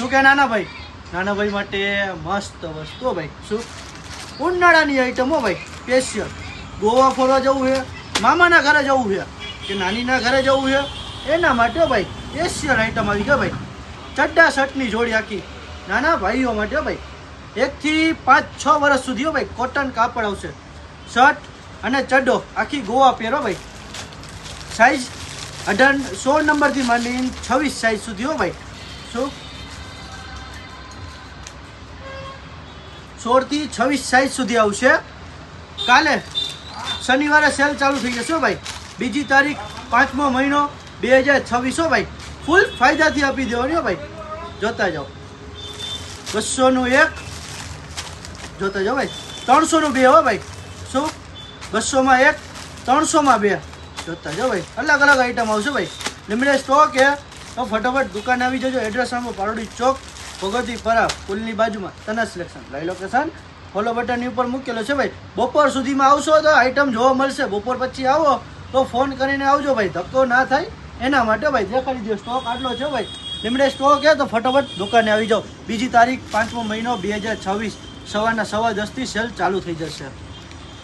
શું કે નાના ભાઈ માટે મસ્ત વસ્તુ ભાઈ, શું ઉનાળાની આઈટમ હો ભાઈ, સ્પેશિયલ. ગોવા ફરવા જવું છે, મામાના ઘરે જવું છે કે નાનીના ઘરે જવું છે, એના માટે ભાઈ સ્પેશિયલ આઈટમ આવી ગયો ભાઈ. ચડ્ડા શર્ટની જોડી આખી નાના ભાઈઓ માટે ભાઈ. 1 થી 5-6 વર્ષ સુધી હો ભાઈ, કોટન કાપડ આવશે. શર્ટ અને ચડ્ડો આખી ગોવા પહેરો ભાઈ. સાઈઝ 16 નંબરથી માંડીને 26 સાઈઝ સુધી હો ભાઈ. શું 16 થી 26 સાઈઝ સુધી આવશે. કાલે શનિવારે સેલ ચાલુ થઈ જશે ભાઈ. 2 તારીખ 5મો મહિનો 2026 ભાઈ. ફૂલ ફાયદાથી આપી દેવાની હો ભાઈ. જોતા જાઓ. 200નું 1 જોતા જાઓ ભાઈ. 300નું 2 હો ભાઈ. શું 200માં 1 300માં 2 જોતા જાઓ ભાઈ. અલગ અલગ આઈટમ આવશે ભાઈ. લિમિટેડ સ્ટોક છે તો ફટાફટ દુકાને આવી જજો. એડ્રેસ આમાં પારોડી ચોક, ભગવતીપરા પુલની બાજુમાં તના સિલેક્શન. લાઈવ લોકેશન ફોલો બટનની ઉપર મૂકેલો છે ભાઈ. બપોર સુધીમાં આવશો તો આઈટમ જોવા મળશે. બપોર પછી આવો તો ફોન કરીને આવજો ભાઈ, ધક્કો ના થાય એના માટે ભાઈ. દેખાડી દો સ્ટોક આટલો છે ભાઈ. લિમિટેડ સ્ટોક છે તો ફટાફટ દુકાને આવી જાઓ. 2 તારીખ 5મો મહિનો 2026 સવારના 10:15 સેલ ચાલુ થઈ જશે.